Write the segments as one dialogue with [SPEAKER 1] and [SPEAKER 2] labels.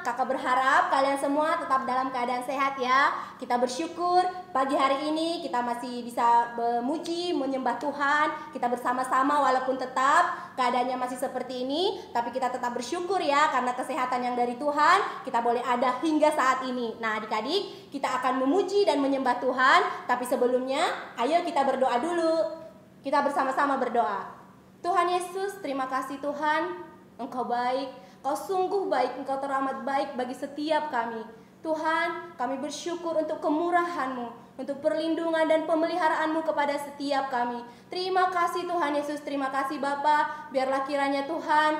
[SPEAKER 1] kakak berharap kalian semua tetap dalam keadaan sehat ya. Kita bersyukur pagi hari ini kita masih bisa memuji, menyembah Tuhan. Kita bersama-sama walaupun tetap keadaannya masih seperti ini, tapi kita tetap bersyukur ya karena kesehatan yang dari Tuhan kita boleh ada hingga saat ini. Nah adik-adik, kita akan memuji dan menyembah Tuhan, tapi sebelumnya ayo kita berdoa dulu. Kita bersama-sama berdoa. Tuhan Yesus, terima kasih Tuhan, Engkau baik. Kau sungguh baik, Engkau teramat baik bagi setiap kami. Tuhan, kami bersyukur untuk kemurahan-Mu, untuk perlindungan dan pemeliharaan-Mu kepada setiap kami. Terima kasih Tuhan Yesus, terima kasih Bapa. Biarlah kiranya Tuhan,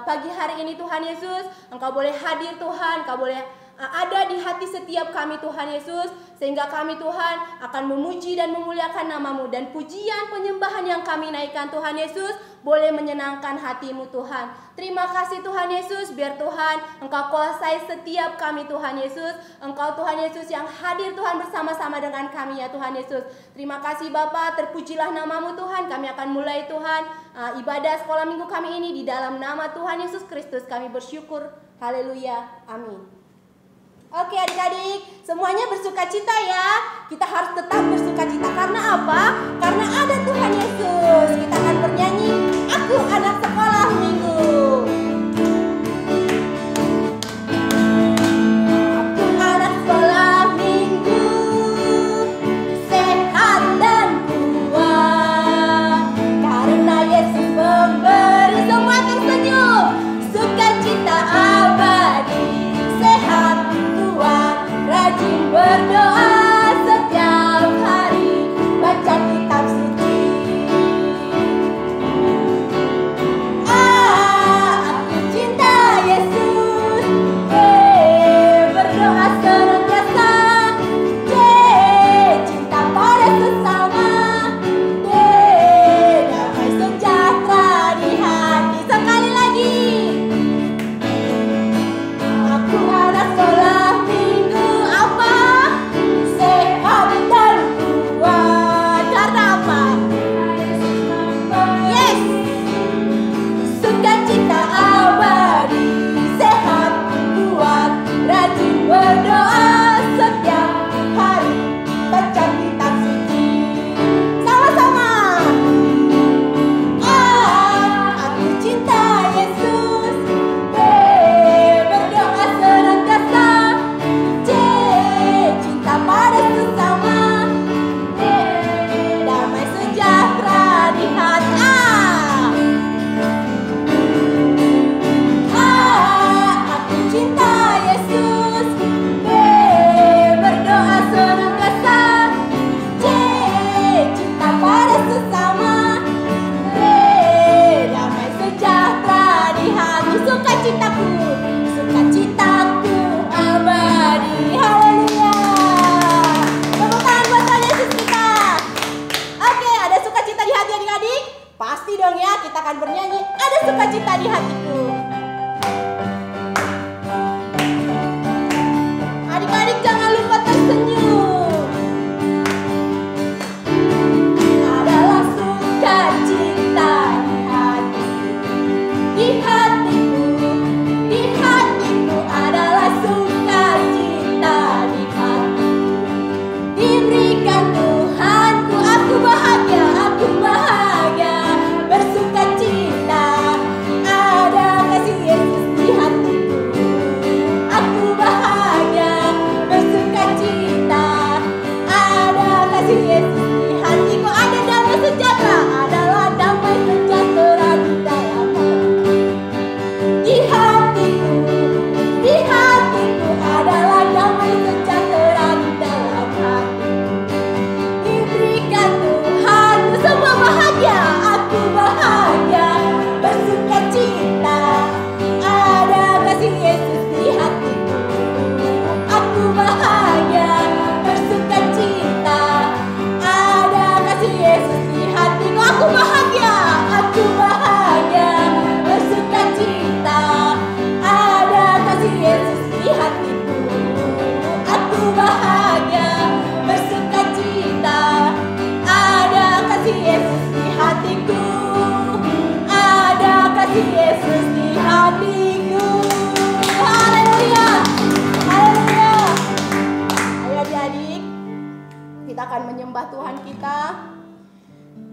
[SPEAKER 1] pagi hari ini Tuhan Yesus, Engkau boleh hadir Tuhan, Engkau boleh ada di hati setiap kami Tuhan Yesus, sehingga kami Tuhan akan memuji dan memuliakan nama-Mu, dan pujian penyembahan yang kami naikkan Tuhan Yesus boleh menyenangkan hati-Mu Tuhan. Terima kasih Tuhan Yesus, biar Tuhan Engkau kuasai setiap kami Tuhan Yesus. Engkau Tuhan Yesus yang hadir Tuhan bersama-sama dengan kami ya Tuhan Yesus. Terima kasih Bapa, terpujilah nama-Mu Tuhan. Kami akan mulai Tuhan ibadah sekolah minggu kami ini di dalam nama Tuhan Yesus Kristus kami bersyukur. Haleluya, amin. Oke adik-adik, semuanya bersukacita ya. Kita harus tetap bersukacita. Karena apa? Karena ada Tuhan Yesus. Kita akan bernyanyi, Aku Anak Sekolah Minggu. Aku anak sekolah minggu, sehat dan kuat, karena Yesus memberi. Semua tersenyum, sukacita abadi, sehat, rajin berdoa setiap hari, baca kitab suci. Aku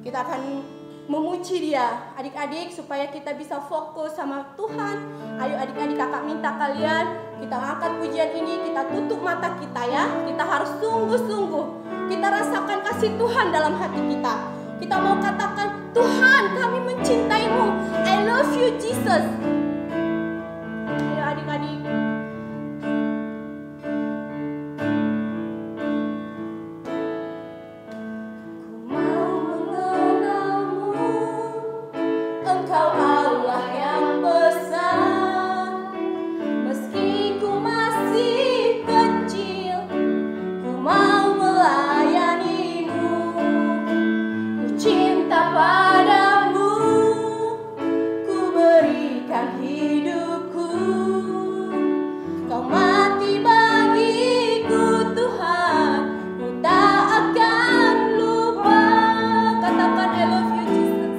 [SPEAKER 1] Kita akan memuji Dia, adik-adik, supaya kita bisa fokus sama Tuhan. Ayo adik-adik, kakak minta kalian, kita angkat pujian ini, kita tutup mata kita ya. Kita harus sungguh-sungguh, kita rasakan kasih Tuhan dalam hati kita. Kita mau katakan, Tuhan, kami mencintaimu. I love you Jesus. Ayo adik-adik. Engkau Allah yang besar, meski ku masih kecil, ku mau melayanimu. Ku cinta padamu, ku berikan hidupku. Kau mati bagiku Tuhan, ku tak akan lupa. Katakan I love you Jesus.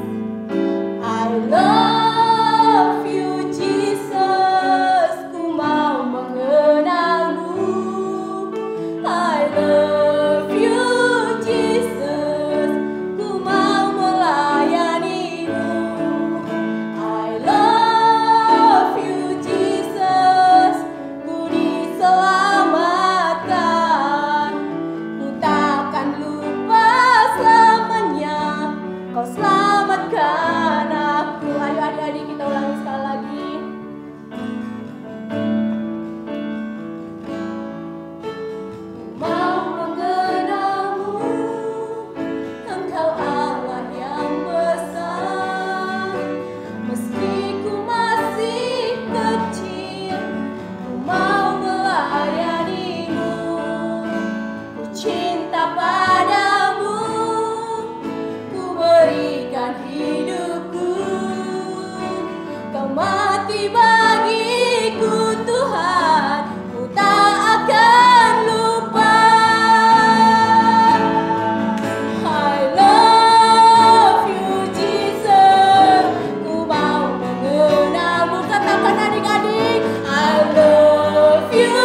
[SPEAKER 1] I love you Jesus, ku mau mengenalmu. I love you Jesus, ku mau melayanimu. I love you Jesus, ku diselamatkan. Ku takkan lupa selamanya, kau selamatkan aku. Ayo adik-adik, kita ulangi sekali lagi. Ku mau mengenalmu, Engkau Allah yang besar, meski ku masih kecil, ku mau melayanimu. Ku cinta padamu, ku berikan hidupku. Kau mati bagiku Tuhan, ku tak akan lupa. I love you Jesus, ku mau mengenalmu. Katakan adik-adik, I love you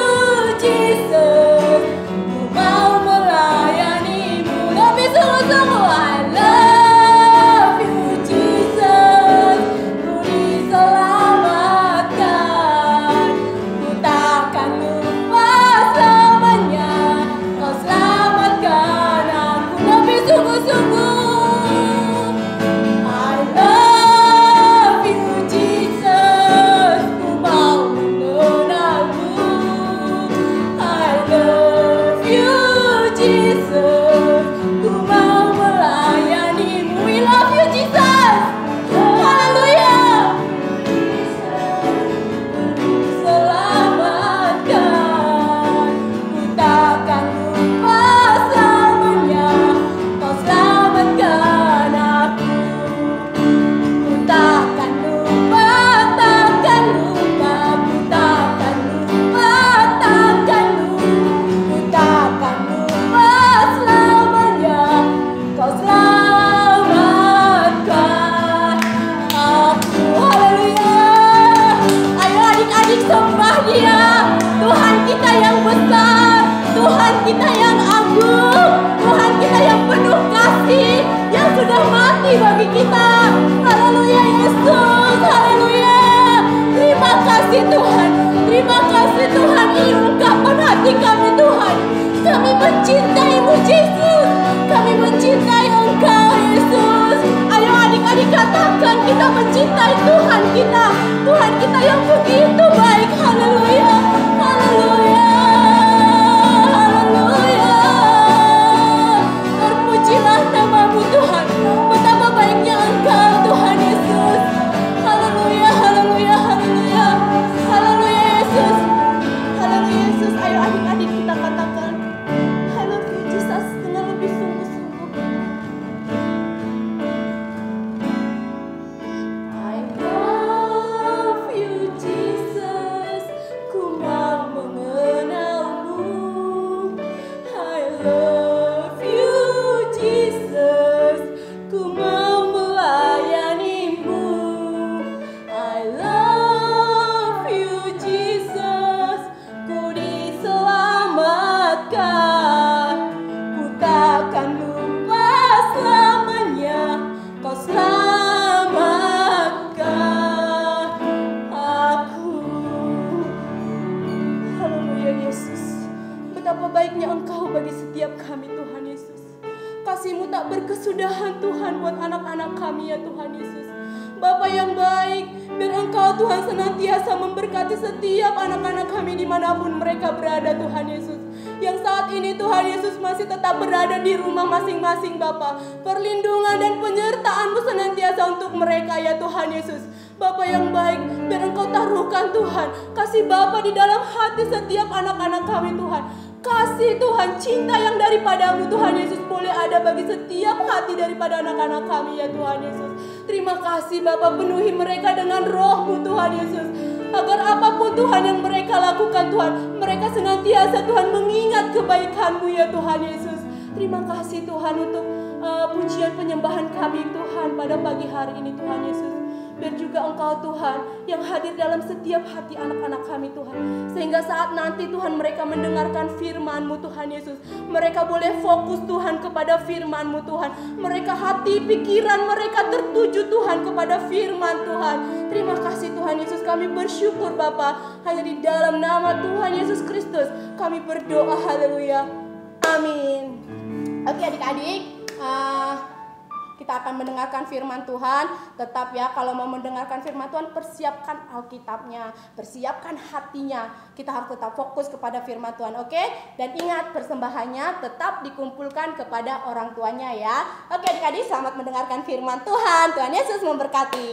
[SPEAKER 1] Jesus, ku mau melayanimu. Lebih sungguh-sungguh, I love you Jesus, ku diselamatkan. Ku takkan lupa selamanya, kau selamatkan aku. Lebih sungguh-sungguh, I love you Jesus, ku mau mengenalmu. I love you Jesus, ku mau melayanimu. We love you Jesus. Haleluya. Selamatkan, ku takkan lupa selamanya, kau selamatkan aku. Ku takkan lupa, takkan lupa, ku takkan lupa, takkan lupa, ku takkan lupa selamanya, kau selamatkan aku. Haleluya. Ayo adik-adik, sembah Dia, Tuhan kita yang besar, Tuhan kita yang agung, Tuhan kita yang penuh kasih, yang sudah mati bagi kita. Haleluya Yesus, haleluya. Terima kasih Tuhan, terima kasih Tuhan. Ini ungkapan hati kami Tuhan. Kami mencintaimu Yesus, kami mencintai Engkau Yesus. Ayo adik-adik, katakan kita mencintai Tuhan kita, Tuhan kita yang begitu baik. Haleluya, haleluya, haleluya. Terpujilah namamu Tuhan, betapa baiknya Engkau Tuhan Yesus. Haleluya, haleluya, haleluya, haleluya Yesus, haleluya Yesus. Ayo adik-adik, kita katakan I love you Jesus dengan lebih sungguh-sungguh. I love you Jesus, ku Haleluya Yesus. Betapa baiknya Engkau bagi setiap kami Tuhan Yesus. Kasih-Mu tak berkesudahan Tuhan buat anak-anak kami ya Tuhan Yesus. Bapa yang baik, biar Engkau Tuhan senantiasa memberkati setiap anak-anak kami dimanapun mereka berada Tuhan Yesus. Yang saat ini Tuhan Yesus masih tetap berada di rumah masing-masing Bapa. Perlindungan dan penyertaan-Mu senantiasa untuk mereka ya Tuhan Yesus. Bapa yang baik, biar Engkau taruhkan Tuhan kasih Bapa di dalam hati setiap anak-anak kami Tuhan. Kasih Tuhan, cinta yang daripada-Mu Tuhan Yesus boleh ada bagi setiap hati daripada anak-anak kami ya Tuhan Yesus. Terima kasih Bapa, penuhi mereka dengan Roh-Mu Tuhan Yesus. Agar apapun Tuhan yang mereka lakukan Tuhan, mereka senantiasa Tuhan mengingat kebaikan-Mu ya Tuhan Yesus. Terima kasih Tuhan untuk pujian penyembahan kami Tuhan pada pagi hari ini Tuhan Yesus. Biar juga Engkau Tuhan yang hadir dalam setiap hati anak-anak kami Tuhan. Sehingga saat nanti Tuhan mereka mendengarkan firman-Mu Tuhan Yesus, mereka boleh fokus Tuhan kepada firman-Mu Tuhan. Mereka hati pikiran mereka tertuju Tuhan kepada firman Tuhan. Terima kasih Tuhan Yesus, kami bersyukur Bapa. Hanya di dalam nama Tuhan Yesus Kristus kami berdoa, haleluya, amin. Oke adik-adik, kita akan mendengarkan firman Tuhan. Tetap ya, kalau mau mendengarkan firman Tuhan, persiapkan Alkitabnya, persiapkan hatinya. Kita harus tetap fokus kepada firman Tuhan, oke? Dan ingat, persembahannya tetap dikumpulkan kepada orang tuanya ya. Oke adik-adik, selamat mendengarkan firman Tuhan. Tuhan Yesus memberkati.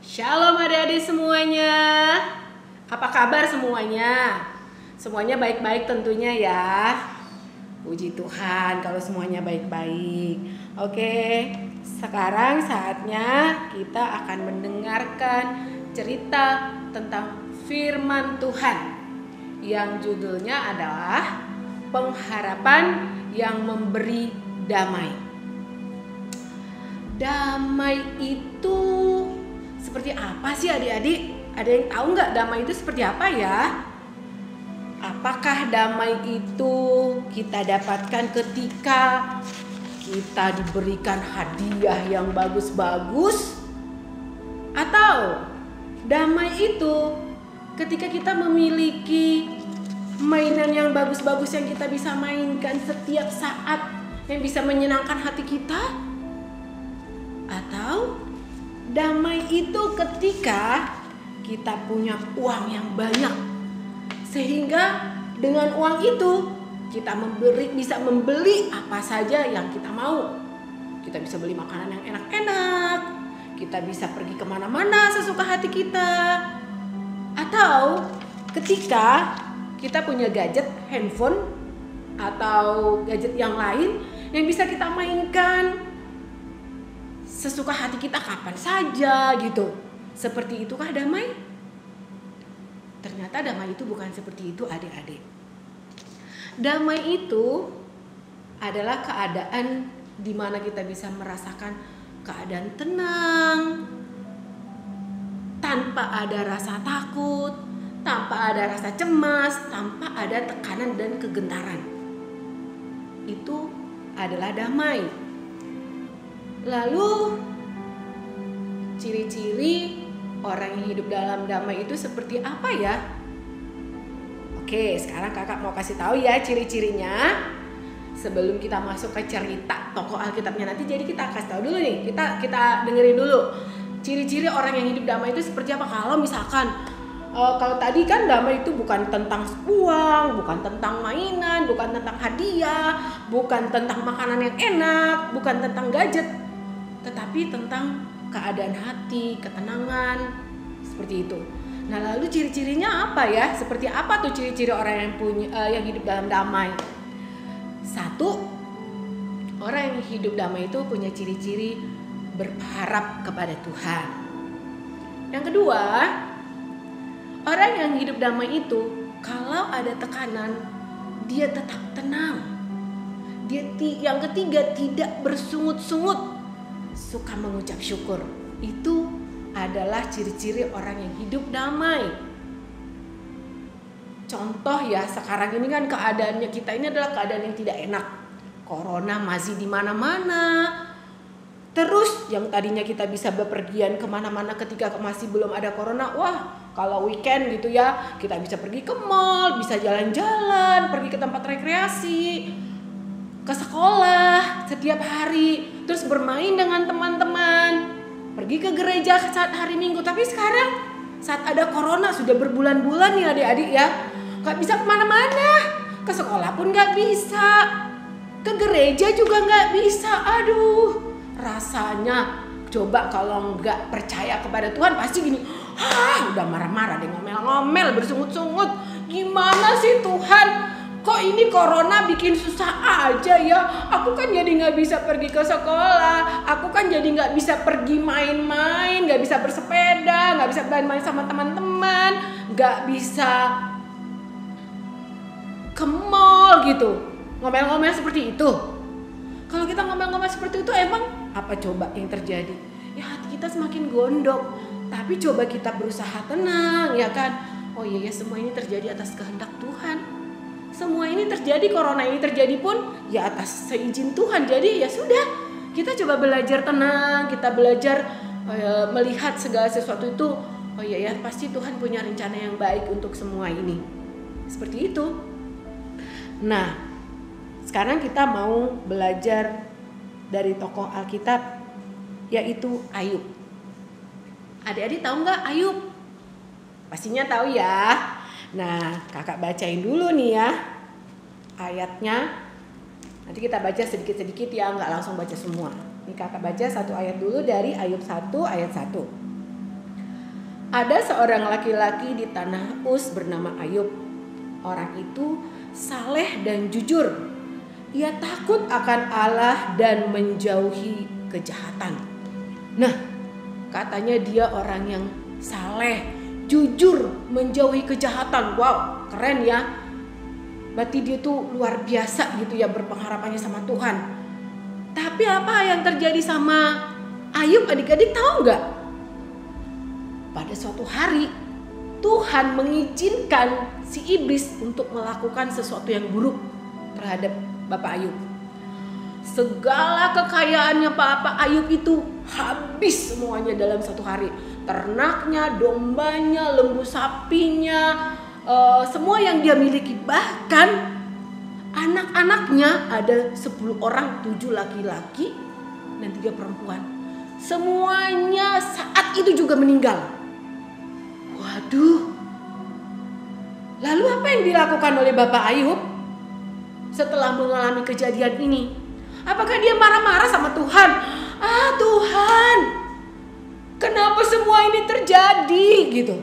[SPEAKER 2] Shalom adik-adik semuanya. Apa kabar semuanya? Semuanya baik-baik tentunya ya. Puji Tuhan kalau semuanya baik-baik. Oke, sekarang saatnya kita akan mendengarkan cerita tentang firman Tuhan yang judulnya adalah Pengharapan yang Memberi Damai. Damai itu seperti apa sih adik-adik? Ada yang tahu nggak damai itu seperti apa ya? Apakah damai itu kita dapatkan ketika kita diberikan hadiah yang bagus-bagus? Atau damai itu ketika kita memiliki mainan yang bagus-bagus yang kita bisa mainkan setiap saat, yang bisa menyenangkan hati kita? Atau damai itu ketika kita punya uang yang banyak, sehingga dengan uang itu kita bisa membeli apa saja yang kita mau. Kita bisa beli makanan yang enak-enak, kita bisa pergi kemana-mana sesuka hati kita. Atau ketika kita punya gadget, handphone atau gadget yang lain yang bisa kita mainkan sesuka hati kita kapan saja gitu. Seperti itukah damai? Ternyata damai itu bukan seperti itu adik-adik. Damai itu adalah keadaan di mana kita bisa merasakan keadaan tenang, tanpa ada rasa takut, tanpa ada rasa cemas, tanpa ada tekanan dan kegentaran. Itu adalah damai. Lalu ciri-ciri orang yang hidup dalam damai itu seperti apa ya? Oke, sekarang kakak mau kasih tahu ya ciri-cirinya. Sebelum kita masuk ke cerita tokoh Alkitabnya nanti, jadi kita kasih tahu dulu nih. Kita dengerin dulu ciri-ciri orang yang hidup damai itu seperti apa. Kalau misalkan kalau tadi kan damai itu bukan tentang uang, bukan tentang mainan, bukan tentang hadiah, bukan tentang makanan yang enak, bukan tentang gadget, tetapi tentang keadaan hati, ketenangan, seperti itu. Nah, lalu ciri-cirinya apa ya? Seperti apa tuh ciri-ciri orang yang hidup dalam damai? Satu, orang yang hidup damai itu punya ciri-ciri berharap kepada Tuhan. Yang kedua, orang yang hidup damai itu kalau ada tekanan, dia tetap tenang. Yang ketiga, tidak bersungut-sungut, suka mengucap syukur. Itu adalah ciri-ciri orang yang hidup damai. Contoh ya, sekarang ini kan keadaannya kita ini adalah keadaan yang tidak enak. Corona masih di mana-mana. Terus yang tadinya kita bisa bepergian kemana-mana ketika masih belum ada corona, wah Kalau weekend gitu ya, kita bisa pergi ke mall, bisa jalan-jalan, pergi ke tempat rekreasi, ke sekolah setiap hari, terus bermain dengan teman-teman, pergi ke gereja saat hari Minggu. Tapi sekarang saat ada corona sudah berbulan-bulan nih adik-adik ya, gak bisa kemana-mana, ke sekolah pun gak bisa, ke gereja juga gak bisa. Aduh, rasanya coba kalau nggak percaya kepada Tuhan pasti gini, udah marah-marah deh, ngomel-ngomel, bersungut-sungut. Gimana sih Tuhan? Kok ini corona bikin susah aja ya? Aku kan jadi nggak bisa pergi ke sekolah, aku kan jadi nggak bisa pergi main-main, nggak bisa bersepeda, nggak bisa main-main sama teman-teman, nggak bisa ke mall gitu. Ngomel-ngomel seperti itu. Kalau kita ngomel-ngomel seperti itu, emang apa coba yang terjadi? Ya hati kita semakin gondok. Tapi coba kita berusaha tenang, ya kan? Oh iya ya, semua ini terjadi atas kehendak Tuhan. Semua ini terjadi, corona ini terjadi pun ya atas seizin Tuhan. Jadi ya sudah, kita coba belajar tenang, kita belajar melihat segala sesuatu itu. Oh iya ya, pasti Tuhan punya rencana yang baik untuk semua ini. Seperti itu. Nah, sekarang kita mau belajar dari tokoh Alkitab, yaitu Ayub. Adik-adik tahu nggak Ayub? Pastinya tahu ya. Nah, kakak bacain dulu nih ya ayatnya. Nanti kita baca sedikit-sedikit ya, nggak langsung baca semua. Ini kakak baca satu ayat dulu dari Ayub 1 ayat 1. Ada seorang laki-laki di tanah Uz bernama Ayub. Orang itu saleh dan jujur. Ia takut akan Allah dan menjauhi kejahatan. Nah, katanya dia orang yang saleh, jujur, menjauhi kejahatan. Wow, keren ya. Berarti dia tuh luar biasa gitu ya berpengharapannya sama Tuhan. Tapi apa yang terjadi sama Ayub, adik-adik tahu nggak? Pada suatu hari Tuhan mengizinkan si iblis untuk melakukan sesuatu yang buruk terhadap Bapak Ayub. Segala kekayaannya Bapak Ayub itu habis semuanya dalam satu hari. Ternaknya, dombanya, lembu sapinya, semua yang dia miliki. Bahkan anak-anaknya ada 10 orang, 7 laki-laki dan 3 perempuan. Semuanya saat itu juga meninggal. Waduh. Lalu apa yang dilakukan oleh Bapak Ayub setelah mengalami kejadian ini? Apakah dia marah-marah sama Tuhan? Tuhan, kenapa semua ini terjadi gitu?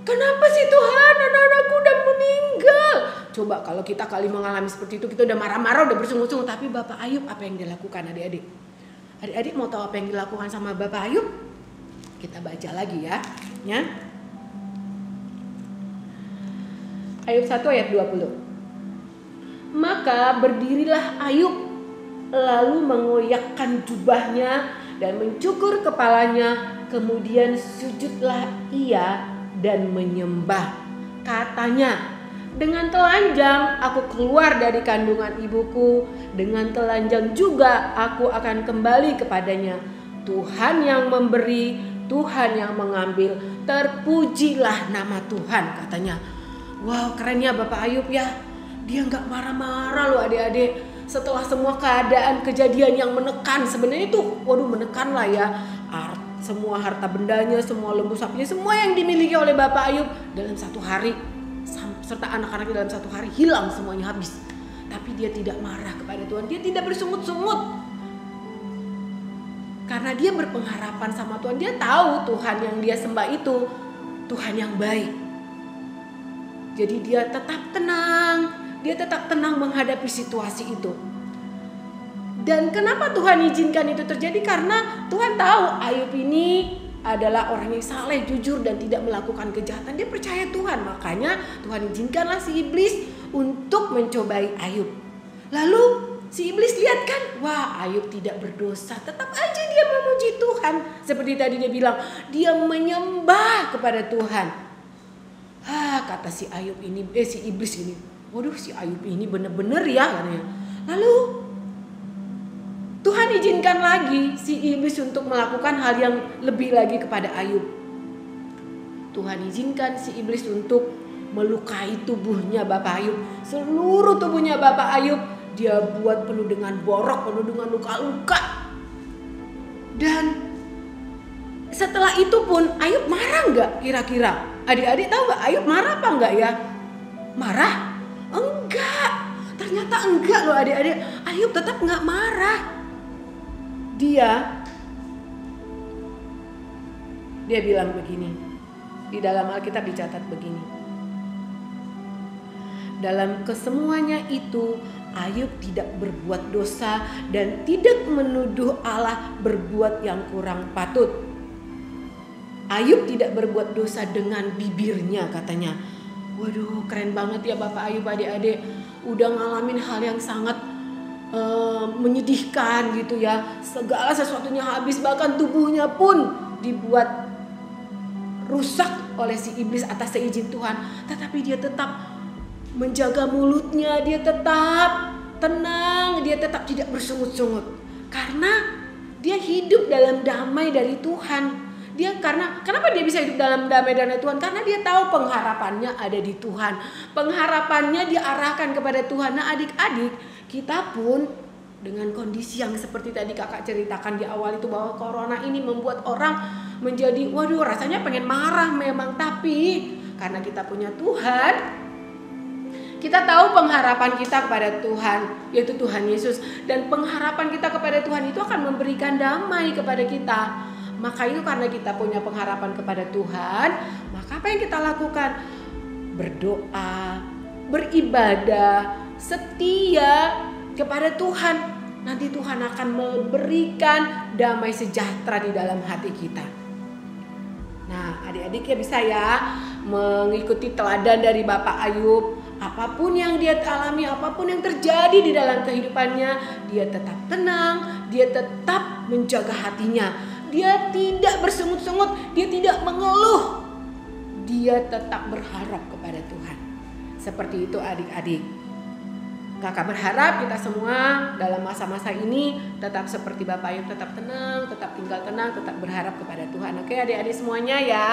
[SPEAKER 2] Kenapa sih Tuhan, anak-anakku udah meninggal? Coba kalau kita kali mengalami seperti itu, kita udah marah-marah, udah bersungut-sungut. Tapi Bapak Ayub apa yang dilakukan adik-adik? Adik-adik mau tahu apa yang dilakukan sama Bapak Ayub? Kita baca lagi ya. Ayub 1 ayat 20. Maka berdirilah Ayub, lalu mengoyakkan jubahnya dan mencukur kepalanya, kemudian sujudlah ia dan menyembah. Katanya, dengan telanjang aku keluar dari kandungan ibuku, dengan telanjang juga aku akan kembali kepadanya. Tuhan yang memberi, Tuhan yang mengambil, terpujilah nama Tuhan, katanya. Wow, keren ya Bapak Ayub ya. Dia gak marah-marah loh adik-adik. Setelah semua keadaan kejadian yang menekan, sebenarnya itu menekan lah ya. Semua harta bendanya, semua lembu sapinya, semua yang dimiliki oleh Bapak Ayub dalam satu hari, serta anak-anaknya dalam satu hari hilang semuanya, habis. Tapi dia tidak marah kepada Tuhan, dia tidak bersungut-sungut. Karena dia berpengharapan sama Tuhan, dia tahu Tuhan yang dia sembah itu Tuhan yang baik. Jadi dia tetap tenang menghadapi situasi itu. Dan kenapa Tuhan izinkan itu terjadi? Karena Tuhan tahu Ayub ini adalah orang yang saleh, jujur dan tidak melakukan kejahatan. Dia percaya Tuhan, makanya Tuhan izinkanlah si iblis untuk mencobai Ayub. Lalu si iblis lihat kan, wah Ayub tidak berdosa, tetap aja dia memuji Tuhan. Seperti tadi dia bilang, dia menyembah kepada Tuhan. Kata si iblis ini, waduh si Ayub ini benar-benar ya katanya. Lalu Tuhan izinkan lagi si iblis untuk melakukan hal yang lebih lagi kepada Ayub. Tuhan izinkan si iblis untuk melukai tubuhnya Bapak Ayub. Seluruh tubuhnya Bapak Ayub dia buat penuh dengan borok, penuh dengan luka-luka. Dan setelah itu pun Ayub marah nggak kira-kira? Adik-adik tahu nggak Ayub marah apa enggak ya? Marah? Enggak. Ternyata enggak loh adik-adik. Ayub tetap nggak marah. Dia bilang begini. Di dalam Alkitab dicatat begini. Dalam kesemuanya itu Ayub tidak berbuat dosa dan tidak menuduh Allah berbuat yang kurang patut. Ayub tidak berbuat dosa dengan bibirnya katanya. Waduh, keren banget ya Bapak Ayub, adik-adik. Udah ngalamin hal yang sangat menyedihkan gitu ya. Segala sesuatunya habis, bahkan tubuhnya pun dibuat rusak oleh si iblis atas seizin Tuhan. Tetapi dia tetap menjaga mulutnya, dia tetap tenang, dia tetap tidak bersungut-sungut. Karena dia hidup dalam damai dari Tuhan. Kenapa dia bisa hidup dalam damai dari Tuhan? Karena dia tahu pengharapannya ada di Tuhan. Pengharapannya diarahkan kepada Tuhan. Nah adik-adik, kita pun dengan kondisi yang seperti tadi kakak ceritakan di awal itu, bahwa corona ini membuat orang menjadi waduh rasanya pengen marah memang. Tapi karena kita punya Tuhan, kita tahu pengharapan kita kepada Tuhan, yaitu Tuhan Yesus. Dan pengharapan kita kepada Tuhan itu akan memberikan damai kepada kita. Maka itu karena kita punya pengharapan kepada Tuhan, maka apa yang kita lakukan? Berdoa, beribadah, setia kepada Tuhan. Nanti Tuhan akan memberikan damai sejahtera di dalam hati kita. Nah adik-adik ya bisa ya mengikuti teladan dari Bapak Ayub. Apapun yang dia alami, apapun yang terjadi di dalam kehidupannya, dia tetap tenang, dia tetap menjaga hatinya. Dia tidak bersungut-sungut, dia tidak mengeluh. Dia tetap berharap kepada Tuhan. Seperti itu adik-adik. Kakak berharap kita semua dalam masa-masa ini tetap seperti Bapak Ayub, tetap tenang, tetap tinggal tenang, tetap berharap kepada Tuhan. Oke adik-adik semuanya ya.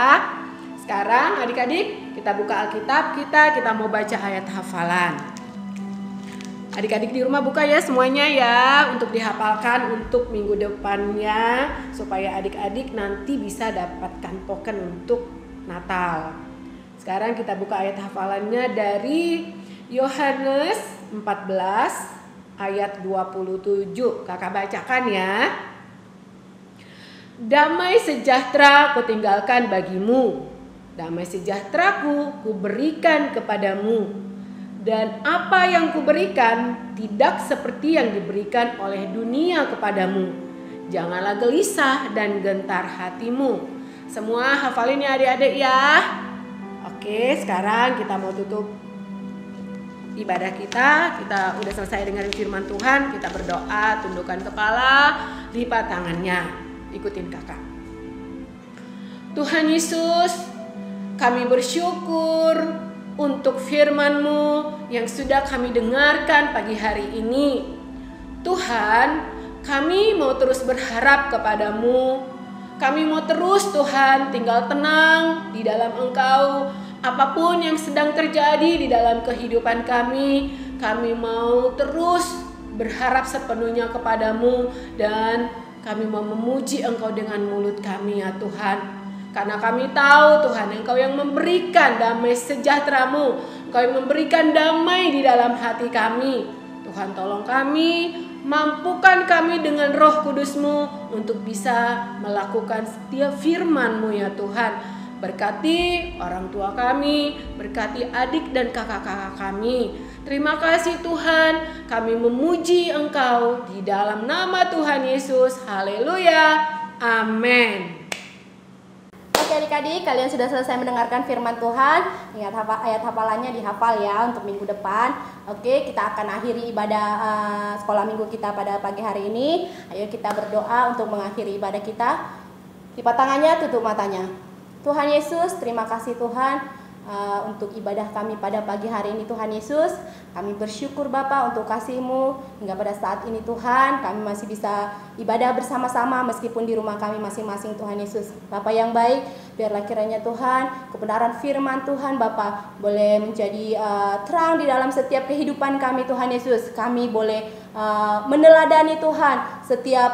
[SPEAKER 2] Sekarang adik-adik kita buka Alkitab kita mau baca ayat hafalan. Adik-adik di rumah buka ya semuanya ya, untuk dihafalkan untuk minggu depannya, supaya adik-adik nanti bisa dapatkan token untuk Natal. Sekarang kita buka ayat hafalannya dari Yohanes 14 ayat 27. Kakak bacakan ya. Damai sejahtera kutinggalkan bagimu, damai sejahteraku kuberikan kepadamu. Dan apa yang kuberikan tidak seperti yang diberikan oleh dunia kepadamu. Janganlah gelisah dan gentar hatimu. Semua hafalin ya adik-adik ya. Oke, sekarang kita mau tutup ibadah kita. Kita udah selesai dengerin firman Tuhan. Kita berdoa, tundukkan kepala, lipat tangannya. Ikutin kakak. Tuhan Yesus, kami bersyukur untuk firman-Mu yang sudah kami dengarkan pagi hari ini. Tuhan, kami mau terus berharap kepadamu. Kami mau terus Tuhan tinggal tenang di dalam Engkau. Apapun yang sedang terjadi di dalam kehidupan kami mau terus berharap sepenuhnya kepadamu. Dan kami mau memuji Engkau dengan mulut kami ya Tuhan. Karena kami tahu Tuhan, Engkau yang memberikan damai sejahtera-Mu, Engkau yang memberikan damai di dalam hati kami. Tuhan tolong kami, mampukan kami dengan Roh Kudus-Mu untuk bisa melakukan setiap firman-Mu ya Tuhan. Berkati orang tua kami, berkati adik dan kakak-kakak kami. Terima kasih Tuhan, kami memuji Engkau di dalam nama Tuhan Yesus. Haleluya, amin.
[SPEAKER 1] Oke adik-adik, kalian sudah selesai mendengarkan firman Tuhan. Ingat ayat hafalannya dihafal ya untuk minggu depan. Oke, kita akan akhiri ibadah sekolah minggu kita pada pagi hari ini. Ayo kita berdoa untuk mengakhiri ibadah kita. Lipat tangannya, tutup matanya. Tuhan Yesus, terima kasih Tuhan untuk ibadah kami pada pagi hari ini Tuhan Yesus. Kami bersyukur Bapa untuk kasih-Mu hingga pada saat ini Tuhan kami masih bisa ibadah bersama-sama meskipun di rumah kami masing-masing Tuhan Yesus. Bapa yang baik, biarlah kiranya Tuhan kebenaran firman Tuhan Bapa boleh menjadi terang di dalam setiap kehidupan kami Tuhan Yesus. Kami boleh meneladani Tuhan setiap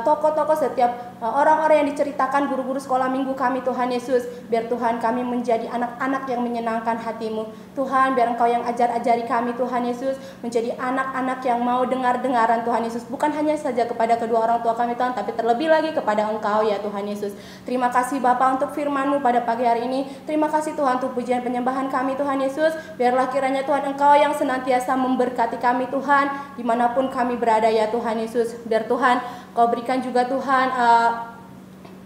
[SPEAKER 1] tokoh-tokoh, setiap orang-orang yang diceritakan guru-guru sekolah minggu kami Tuhan Yesus. Biar Tuhan kami menjadi anak-anak yang menyenangkan hati-Mu Tuhan. Biar Engkau yang ajar-ajari kami Tuhan Yesus, menjadi anak-anak yang mau dengar-dengaran Tuhan Yesus. Bukan hanya saja kepada kedua orang tua kami Tuhan, tapi terlebih lagi kepada Engkau ya Tuhan Yesus. Terima kasih Bapa untuk firman-Mu pada pagi hari ini. Terima kasih Tuhan untuk pujian penyembahan kami Tuhan Yesus. Biarlah kiranya Tuhan Engkau yang senantiasa memberkati kami Tuhan dimanapun kami berada ya Tuhan Yesus. Biar Tuhan Kau berikan juga Tuhan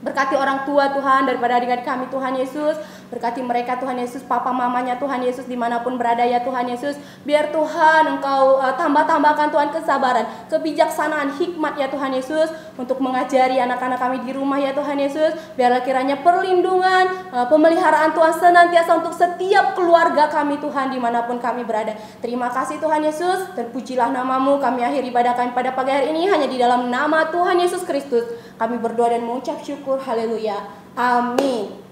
[SPEAKER 1] berkati orang tua Tuhan daripada adik-adik kami Tuhan Yesus. Berkati mereka Tuhan Yesus, papa mamanya Tuhan Yesus dimanapun berada ya Tuhan Yesus. Biar Tuhan Engkau tambah-tambahkan Tuhan kesabaran, kebijaksanaan, hikmat ya Tuhan Yesus untuk mengajari anak-anak kami di rumah ya Tuhan Yesus. Biarlah kiranya perlindungan, pemeliharaan Tuhan senantiasa untuk setiap keluarga kami Tuhan dimanapun kami berada. Terima kasih Tuhan Yesus, terpujilah nama-Mu. Kami akhiri ibadah kami pada pagi hari ini hanya di dalam nama Tuhan Yesus Kristus. Kami berdoa dan mengucap syukur. Haleluya. Amin.